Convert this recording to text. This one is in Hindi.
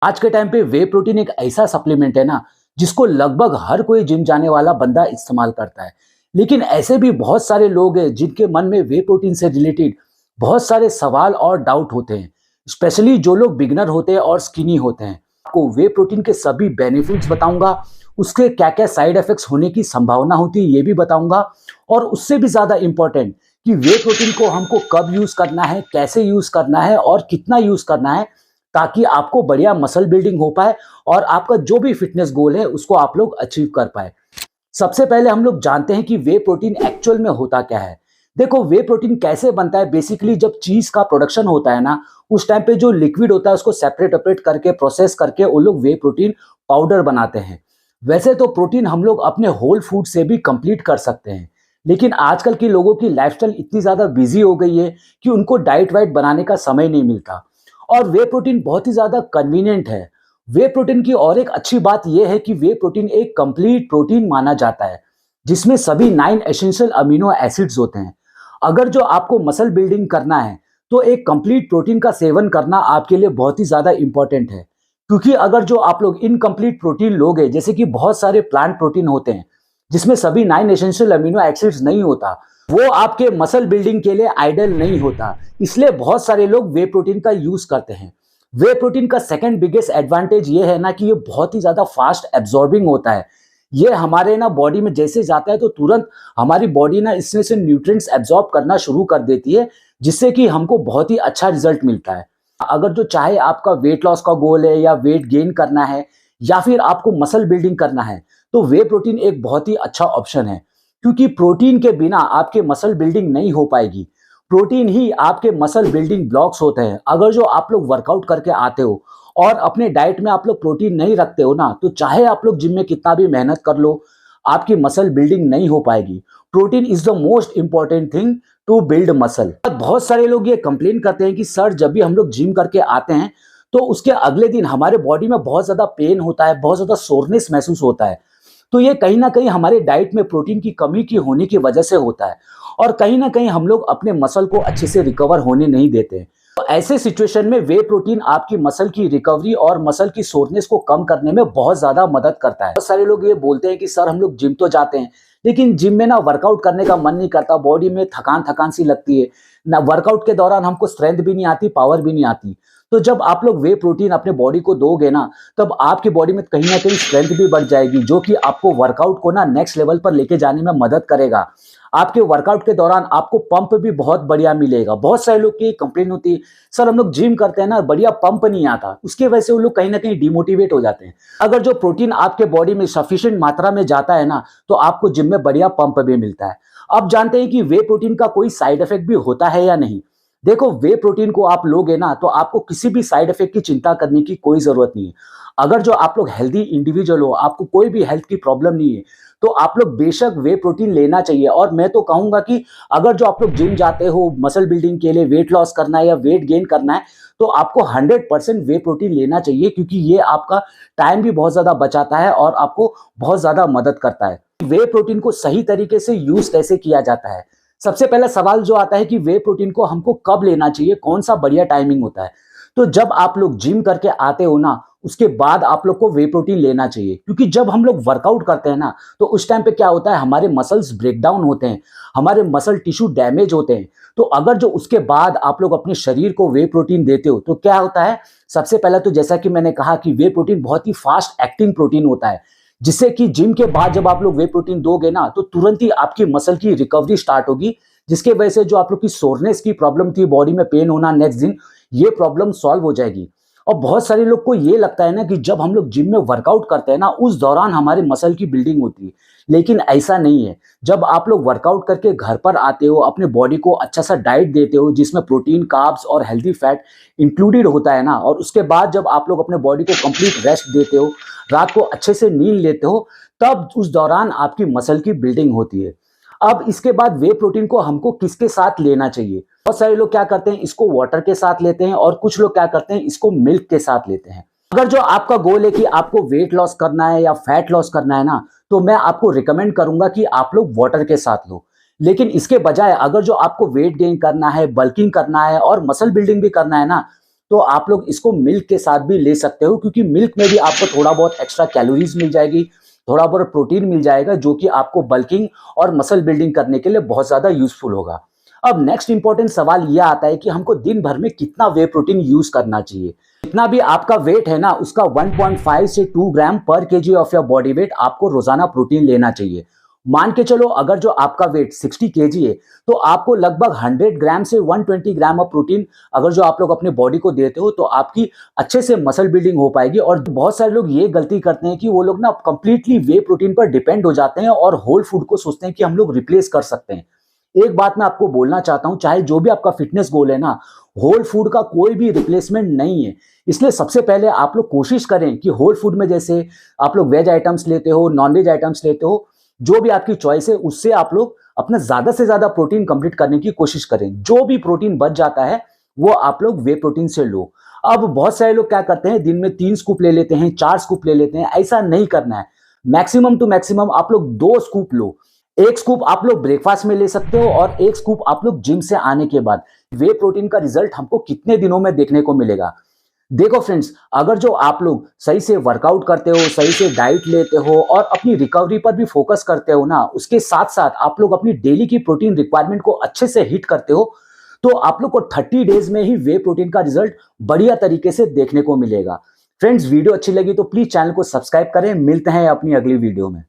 आज के टाइम पे वे प्रोटीन एक ऐसा सप्लीमेंट है ना, जिसको लगभग हर कोई जिम जाने वाला बंदा इस्तेमाल करता है। लेकिन ऐसे भी बहुत सारे लोग हैं जिनके मन में वे प्रोटीन से रिलेटेड बहुत सारे सवाल और डाउट होते हैं, स्पेशली जो लोग बिगनर होते हैं और स्किनी होते हैं। आपको वे प्रोटीन के सभी बेनिफिट्स बताऊंगा, उसके क्या क्या साइड इफेक्ट्स होने की संभावना होती है ये भी बताऊंगा, और उससे भी ज्यादा इंपॉर्टेंट कि वे प्रोटीन को हमको कब यूज करना है, कैसे यूज करना है और कितना यूज करना है, ताकि आपको बढ़िया मसल बिल्डिंग हो पाए और आपका जो भी फिटनेस गोल है उसको आप लोग अचीव कर पाए। सबसे पहले हम लोग जानते हैं कि वे प्रोटीन एक्चुअल में होता क्या है। देखो, वे प्रोटीन कैसे बनता है। बेसिकली जब चीज का प्रोडक्शन होता है ना, उस टाइम पे जो लिक्विड होता है उसको सेपरेट ऑपरेट करके प्रोसेस करके वो लोग वे प्रोटीन पाउडर बनाते हैं। वैसे तो प्रोटीन हम लोग अपने होल फूड से भी कंप्लीट कर सकते हैं, लेकिन आजकल के लोगों की लाइफस्टाइल इतनी ज्यादा बिजी हो गई है कि उनको डाइट वाइट बनाने का समय नहीं मिलता। और वे प्रोटीन बहुत ही ज़्यादा कन्वीनियंट है। वे प्रोटीन की और एक अच्छी बात यह है कि वे प्रोटीन एक कंप्लीट प्रोटीन माना जाता है, जिसमें सभी 9 एसेंशियल अमीनो एसिड्स होते हैं। अगर जो आपको मसल बिल्डिंग करना है, तो एक कंप्लीट प्रोटीन का सेवन करना आपके लिए बहुत ही ज़्यादा इंपॉर्टेंट है। क्योंकि अगर जो आप लोग इनकम्प्लीट प्रोटीन लोगे, जैसे कि बहुत सारे प्लांट प्रोटीन होते हैं, जिसमें सभी 9 एसेंशियल अमीनो एसिड्स नहीं होता, वो आपके मसल बिल्डिंग के लिए आइडियल नहीं होता। इसलिए बहुत सारे लोग वे प्रोटीन का यूज करते हैं। वे प्रोटीन का सेकंड बिगेस्ट एडवांटेज ये है ना कि ये बहुत ही ज्यादा फास्ट एब्जॉर्बिंग होता है। ये हमारे ना बॉडी में जैसे जाता है तो तुरंत हमारी बॉडी ना इसमें से न्यूट्रिएंट्स एब्जॉर्ब करना शुरू कर देती है, जिससे कि हमको बहुत ही अच्छा रिजल्ट मिलता है। अगर जो चाहे आपका वेट लॉस का गोल है या वेट गेन करना है या फिर आपको मसल बिल्डिंग करना है, तो वे प्रोटीन एक बहुत ही अच्छा ऑप्शन है। क्योंकि प्रोटीन के बिना आपके मसल बिल्डिंग नहीं हो पाएगी। प्रोटीन ही आपके मसल बिल्डिंग ब्लॉक्स होते हैं। अगर जो आप लोग वर्कआउट करके आते हो और अपने डाइट में आप लोग प्रोटीन नहीं रखते हो ना, तो चाहे आप लोग जिम में कितना भी मेहनत कर लो, आपकी मसल बिल्डिंग नहीं हो पाएगी। Protein is the most important thing to build muscle. बहुत सारे लोग ये कंप्लेन करते हैं कि सर, जब भी हम लोग जिम करके आते हैं तो उसके अगले दिन हमारे बॉडी में बहुत ज्यादा पेन होता है, बहुत ज्यादा सोरनेस महसूस होता है। तो ये कहीं ना कहीं हमारे डाइट में प्रोटीन की कमी की होने की वजह से होता है, और कहीं ना कहीं हम लोग अपने मसल को अच्छे से रिकवर होने नहीं देते। तो ऐसे सिचुएशन में वे प्रोटीन आपकी मसल की रिकवरी और मसल की सोरनेस को कम करने में बहुत ज्यादा मदद करता है। बहुत सारे लोग ये बोलते हैं कि सर, हम लोग जिम तो जाते हैं, लेकिन जिम में ना वर्कआउट करने का मन नहीं करता, बॉडी में थकान थकान सी लगती है ना, वर्कआउट के दौरान हमको स्ट्रेंथ भी नहीं आती, पावर भी नहीं आती। तो जब आप लोग वे प्रोटीन अपने बॉडी को दोगे ना, तब आपकी बॉडी में कहीं ना कहीं स्ट्रेंथ भी बढ़ जाएगी, जो कि आपको वर्कआउट को ना नेक्स्ट लेवल पर लेके जाने में मदद करेगा। आपके वर्कआउट के दौरान आपको पंप भी बहुत बढ़िया मिलेगा। बहुत सारे लोग की कंप्लेन होती है, सर हम लोग जिम करते हैं ना, बढ़िया पंप नहीं आता। उसके वजह से वो लोग कहीं ना कहीं डिमोटिवेट हो जाते हैं। अगर जो प्रोटीन आपके बॉडी में सफिशिएंट मात्रा में जाता है ना, तो आपको जिम में बढ़िया पंप भी मिलता है। अब जानते हैं कि वे प्रोटीन का कोई साइड इफेक्ट भी होता है या नहीं। देखो, वे प्रोटीन को आप लोगे ना, तो आपको किसी भी साइड इफेक्ट की चिंता करने की कोई जरूरत नहीं है। अगर जो आप लोग हेल्दी इंडिविजुअल हो, आपको कोई भी हेल्थ की प्रॉब्लम नहीं है, तो आप लोग बेशक वे प्रोटीन लेना चाहिए। और मैं तो कहूंगा कि अगर जो आप लोग जिम जाते हो मसल बिल्डिंग के लिए, वेट लॉस करना है या वेट गेन करना है, तो आपको 100% वे प्रोटीन लेना चाहिए, क्योंकि ये आपका टाइम भी बहुत ज्यादा बचाता है और आपको बहुत ज्यादा मदद करता है। वे प्रोटीन को सही तरीके से यूज कैसे किया जाता है। सबसे पहला सवाल जो आता है कि वे प्रोटीन को हमको कब लेना चाहिए, कौन सा बढ़िया टाइमिंग होता है। तो जब आप लोग जिम करके आते हो ना, उसके बाद आप लोग को वे प्रोटीन लेना चाहिए। क्योंकि जब हम लोग वर्कआउट करते हैं ना, तो उस टाइम पे क्या होता है, हमारे मसल्स ब्रेक डाउन होते हैं, हमारे मसल टिश्यू डैमेज होते हैं। तो अगर जो उसके बाद आप लोग अपने शरीर को वे प्रोटीन देते हो, तो क्या होता है, सबसे पहले तो जैसा कि मैंने कहा कि वे प्रोटीन बहुत ही फास्ट एक्टिंग प्रोटीन होता है, जिससे कि जिम के बाद जब आप लोग वे प्रोटीन दोगे ना, तो तुरंत ही आपकी मसल की रिकवरी स्टार्ट होगी, जिसके वजह से जो आप लोग की सोरनेस की प्रॉब्लम थी, बॉडी में पेन होना नेक्स्ट दिन, ये प्रॉब्लम सॉल्व हो जाएगी। और बहुत सारे लोग को ये लगता है ना कि जब हम लोग जिम में वर्कआउट करते हैं ना, उस दौरान हमारे मसल की बिल्डिंग होती है, लेकिन ऐसा नहीं है। जब आप लोग वर्कआउट करके घर पर आते हो, अपने बॉडी को अच्छा सा डाइट देते हो जिसमें प्रोटीन, कार्ब्स और हेल्दी फैट इंक्लूडेड होता है ना, और उसके बाद जब आप लोग अपने बॉडी को कंप्लीट रेस्ट देते हो, रात को अच्छे से नींद लेते हो, तब उस दौरान आपकी मसल की बिल्डिंग होती है। अब इसके बाद वे प्रोटीन को हमको किसके साथ लेना चाहिए। बहुत सारे लोग क्या करते हैं, इसको वाटर के साथ लेते हैं, और कुछ लोग क्या करते हैं, इसको मिल्क के साथ लेते हैं। अगर जो आपका गोल है कि आपको वेट लॉस करना है या फैट लॉस करना है ना, तो मैं आपको रिकमेंड करूंगा कि आप लोग वाटर के साथ लो। लेकिन इसके बजाय अगर जो आपको वेट गेन करना है, बल्किंग करना है और मसल बिल्डिंग भी करना है ना, तो आप लोग इसको मिल्क के साथ भी ले सकते हो, क्योंकि मिल्क में भी आपको थोड़ा बहुत एक्स्ट्रा कैलोरीज मिल जाएगी, थोड़ा बहुत प्रोटीन मिल जाएगा, जो कि आपको बल्किंग और मसल बिल्डिंग करने के लिए बहुत ज़्यादा यूज़फुल होगा। अब नेक्स्ट इंपॉर्टेंट सवाल ये आता है कि हमको दिन भर में कितना वे प्रोटीन यूज़ करना चाहिए। जितना भी आपका वेट है ना, उसका 1.5 से 2 ग्राम पर KG of your body weight आपको रोज़ाना प्रोटीन लेना चाहिए। मान के चलो अगर जो आपका वेट 60 केजी है, तो आपको लगभग 100 ग्राम से 120 ग्राम ऑफ प्रोटीन अगर जो आप लोग अपने बॉडी को देते हो, तो आपकी अच्छे से मसल बिल्डिंग हो पाएगी। और बहुत सारे लोग ये गलती करते हैं कि वो लोग ना कंप्लीटली वे प्रोटीन पर डिपेंड हो जाते हैं और होल फूड को सोचते हैं कि हम लोग रिप्लेस कर सकते हैं। एक बात मैं आपको बोलना चाहता हूं, चाहे जो भी आपका फिटनेस गोल है ना, होल फूड का कोई भी रिप्लेसमेंट नहीं है। इसलिए सबसे पहले आप लोग कोशिश करें कि होल फूड में जैसे आप लोग वेज आइटम्स लेते हो, नॉन वेज आइटम्स लेते हो, जो भी आपकी चॉइस है उससे आप लोग अपना ज्यादा से ज्यादा प्रोटीन कंप्लीट करने की कोशिश करें। जो भी प्रोटीन बच जाता है वो आप लोग वे प्रोटीन से लो। अब बहुत सारे लोग क्या करते हैं, दिन में 3 स्कूप ले लेते हैं, 4 स्कूप ले लेते हैं। ऐसा नहीं करना है। मैक्सिमम टू मैक्सिमम आप लोग 2 स्कूप लो। एक स्कूप आप लोग ब्रेकफास्ट में ले सकते हो और एक स्कूप आप लोग जिम से आने के बाद। वे प्रोटीन का रिजल्ट हमको कितने दिनों में देखने को मिलेगा। देखो फ्रेंड्स, अगर जो आप लोग सही से वर्कआउट करते हो, सही से डाइट लेते हो और अपनी रिकवरी पर भी फोकस करते हो ना, उसके साथ साथ आप लोग अपनी डेली की प्रोटीन रिक्वायरमेंट को अच्छे से हिट करते हो, तो आप लोग को 30 डेज में ही वे प्रोटीन का रिजल्ट बढ़िया तरीके से देखने को मिलेगा। फ्रेंड्स, वीडियो अच्छी लगी तो प्लीज चैनल को सब्सक्राइब करें। मिलते हैं अपनी अगली वीडियो में।